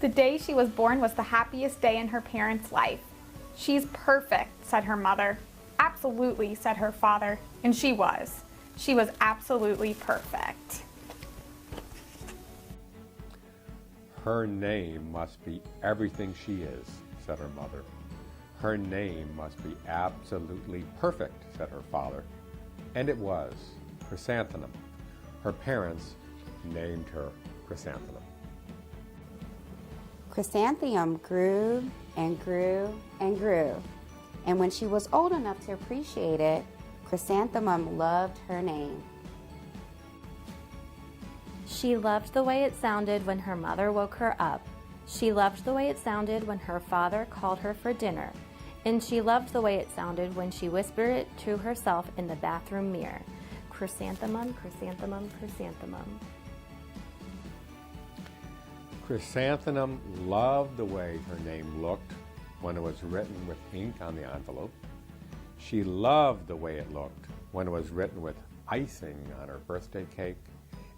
The day she was born was the happiest day in her parents' life. She's perfect, said her mother. Absolutely, said her father. And she was. She was absolutely perfect. Her name must be everything she is, said her mother. Her name must be absolutely perfect, said her father. And it was, Chrysanthemum. Her parents named her Chrysanthemum. Chrysanthemum grew and grew and grew. And when she was old enough to appreciate it, Chrysanthemum loved her name. She loved the way it sounded when her mother woke her up. She loved the way it sounded when her father called her for dinner. And she loved the way it sounded when she whispered it to herself in the bathroom mirror. Chrysanthemum, chrysanthemum, chrysanthemum. Chrysanthemum loved the way her name looked when it was written with ink on the envelope. She loved the way it looked when it was written with icing on her birthday cake.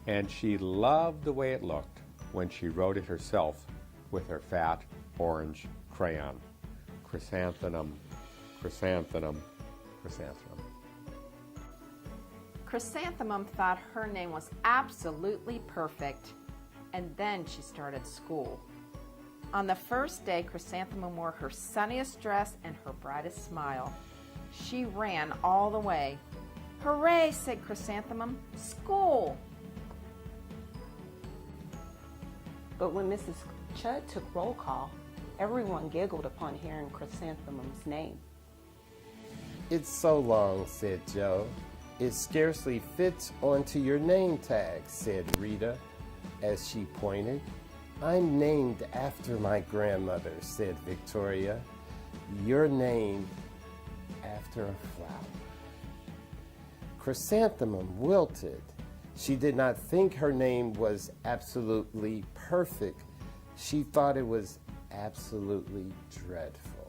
And she loved the way it looked when she wrote it herself with her fat orange crayon. Chrysanthemum, chrysanthemum, chrysanthemum. Chrysanthemum thought her name was absolutely perfect, and then she started school. On the first day, Chrysanthemum wore her sunniest dress and her brightest smile. She ran all the way. "Hooray," said Chrysanthemum, "school!" But when Mrs. Chud took roll call, everyone giggled upon hearing Chrysanthemum's name. "It's so long," said Joe. "It scarcely fits onto your name tag," said Rita, as she pointed. "I'm named after my grandmother," said Victoria. "You're named after a flower." Chrysanthemum wilted. She did not think her name was absolutely perfect. She thought it was absolutely dreadful.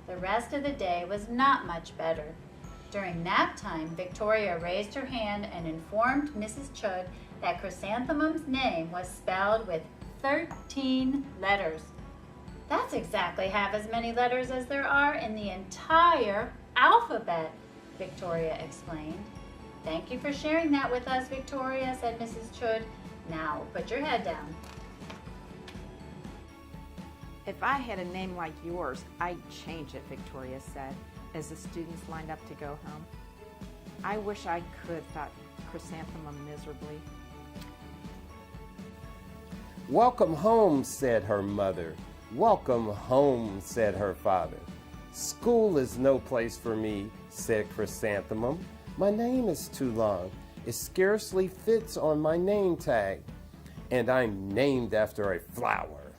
The rest of the day was not much better. During nap time, Victoria raised her hand and informed Mrs. Chud that Chrysanthemum's name was spelled with 13 letters. That's exactly half as many letters as there are in the entire alphabet, Victoria explained. "Thank you for sharing that with us, Victoria," said Mrs. Chud. "Now put your head down." "If I had a name like yours, I'd change it," Victoria said, as the students lined up to go home. "I wish I could," thought Chrysanthemum miserably. "Welcome home," said her mother. "Welcome home," said her father. "School is no place for me," said Chrysanthemum. "My name is too long. It scarcely fits on my name tag, and I'm named after a flower."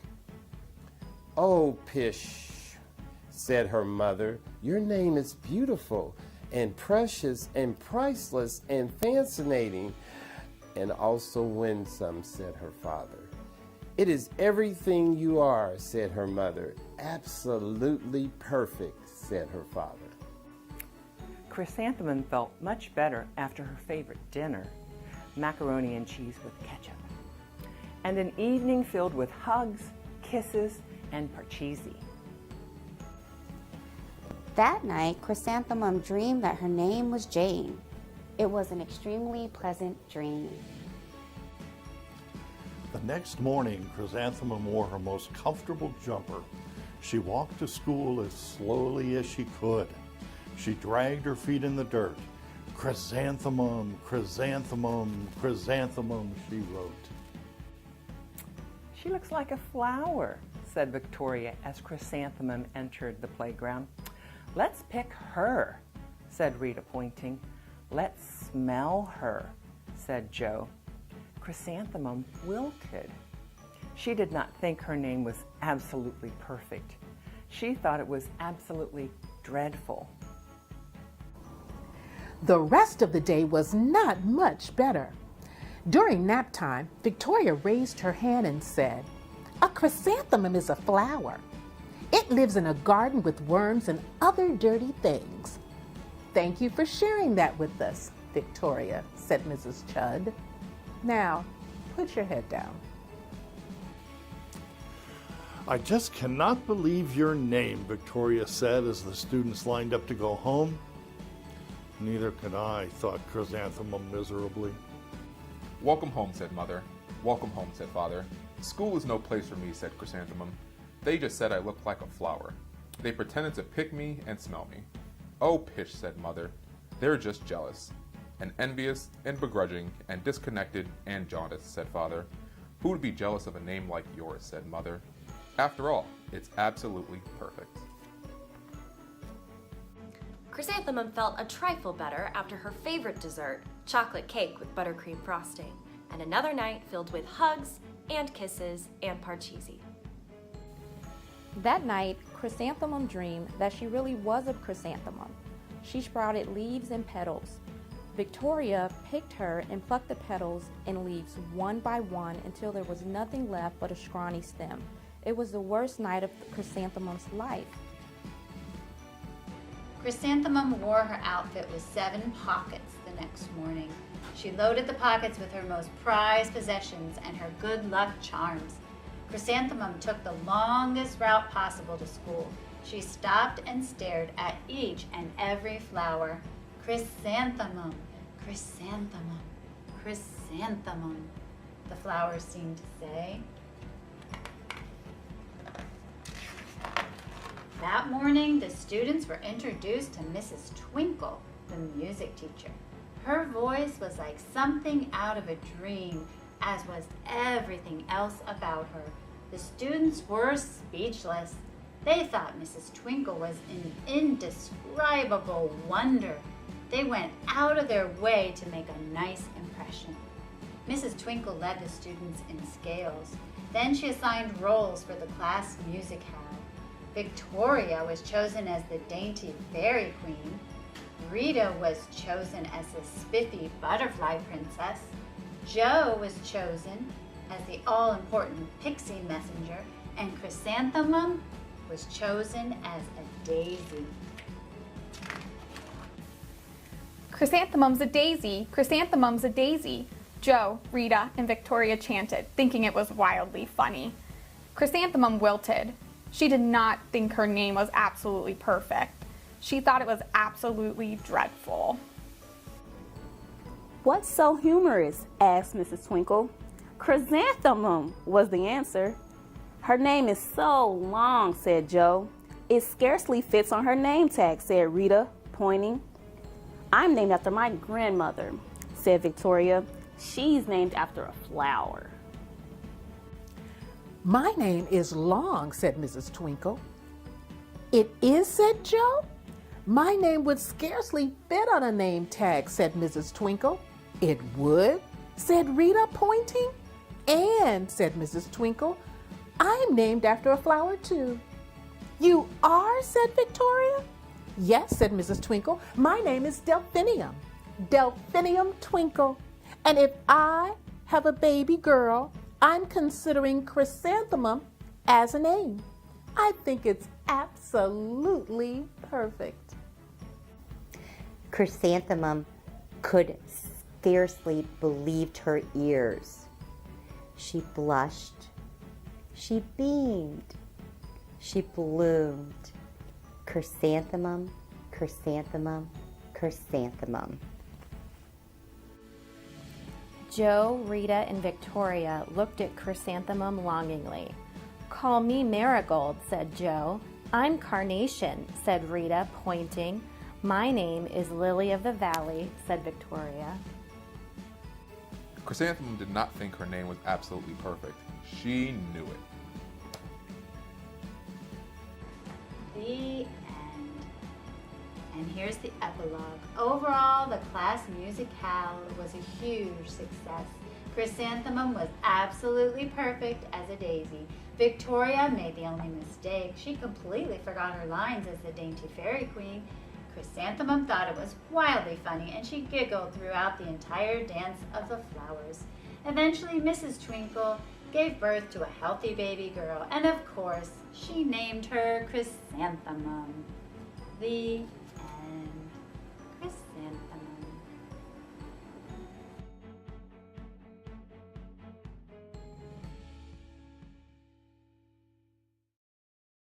"Oh, pish," said her mother. "Your name is beautiful and precious and priceless and fascinating and also winsome," said her father. "It is everything you are," said her mother. "Absolutely perfect," said her father. Chrysanthemum felt much better after her favorite dinner, macaroni and cheese with ketchup, and an evening filled with hugs, kisses, and parcheesi. That night, Chrysanthemum dreamed that her name was Jane. It was an extremely pleasant dream. The next morning, Chrysanthemum wore her most comfortable jumper. She walked to school as slowly as she could. She dragged her feet in the dirt. "Chrysanthemum, chrysanthemum, chrysanthemum," she wrote. "She looks like a flower," said Victoria as Chrysanthemum entered the playground. "Let's pick her," said Rita, pointing. "Let's smell her," said Joe. Chrysanthemum wilted. She did not think her name was absolutely perfect. She thought it was absolutely dreadful. The rest of the day was not much better. During nap time, Victoria raised her hand and said, "A chrysanthemum is a flower. It lives in a garden with worms and other dirty things." "Thank you for sharing that with us, Victoria," said Mrs. Chud. "Now, put your head down." I just cannot believe your name, Victoria said as the students lined up to go home. Neither can I, thought Chrysanthemum miserably. Welcome home, said Mother. Welcome home, said Father. School is no place for me, said Chrysanthemum. They just said I looked like a flower. They pretended to pick me and smell me. Oh, pish, said Mother. They're just jealous. And envious, and begrudging, and disconnected, and jaundiced, said Father. Who would be jealous of a name like yours, said Mother. After all, it's absolutely perfect. Chrysanthemum felt a trifle better after her favorite dessert, chocolate cake with buttercream frosting, and another night filled with hugs and kisses and parcheesi. That night, Chrysanthemum dreamed that she really was a chrysanthemum. She sprouted leaves and petals. Victoria picked her and plucked the petals and leaves one by one until there was nothing left but a scrawny stem. It was the worst night of Chrysanthemum's life. Chrysanthemum wore her outfit with 7 pockets the next morning. She loaded the pockets with her most prized possessions and her good luck charms. Chrysanthemum took the longest route possible to school. She stopped and stared at each and every flower. Chrysanthemum, chrysanthemum, chrysanthemum, the flowers seemed to say. That morning, the students were introduced to Mrs. Twinkle, the music teacher. Her voice was like something out of a dream, as was everything else about her. The students were speechless. They thought Mrs. Twinkle was an indescribable wonder. They went out of their way to make a nice impression. Mrs. Twinkle led the students in scales. Then she assigned roles for the class music hall. Victoria was chosen as the dainty fairy queen. Rita was chosen as the spiffy butterfly princess. Jo was chosen as the all-important pixie messenger. And Chrysanthemum was chosen as a daisy. Chrysanthemum's a daisy, chrysanthemum's a daisy, Jo, Rita, and Victoria chanted, thinking it was wildly funny. Chrysanthemum wilted. She did not think her name was absolutely perfect. She thought it was absolutely dreadful. What's so humorous? Asked Mrs. Twinkle. Chrysanthemum was the answer. Her name is so long, said Jo. It scarcely fits on her name tag, said Rita, pointing. I'm named after my grandmother, said Victoria. She's named after a flower. My name is Long, said Mrs. Twinkle. It is, said Jo. My name would scarcely fit on a name tag, said Mrs. Twinkle. It would, said Rita, pointing. And, said Mrs. Twinkle, I'm named after a flower too. You are, said Victoria. Yes, said Mrs. Twinkle. My name is Delphinium. Delphinium Twinkle. And if I have a baby girl, I'm considering Chrysanthemum as a name. I think it's absolutely perfect. Chrysanthemum could scarcely believe her ears. She blushed. She beamed. She bloomed. Chrysanthemum, chrysanthemum, chrysanthemum. Jo, Rita, and Victoria looked at Chrysanthemum longingly. Call me Marigold, said Jo. I'm Carnation, said Rita, pointing. My name is Lily of the Valley, said Victoria. Chrysanthemum did not think her name was absolutely perfect. She knew it. The end. And here's the epilogue. Overall, the class musicale was a huge success. Chrysanthemum was absolutely perfect as a daisy. Victoria made the only mistake. She completely forgot her lines as the dainty fairy queen. Chrysanthemum thought it was wildly funny, and she giggled throughout the entire dance of the flowers. Eventually, Mrs. Twinkle gave birth to a healthy baby girl, and of course, she named her Chrysanthemum. The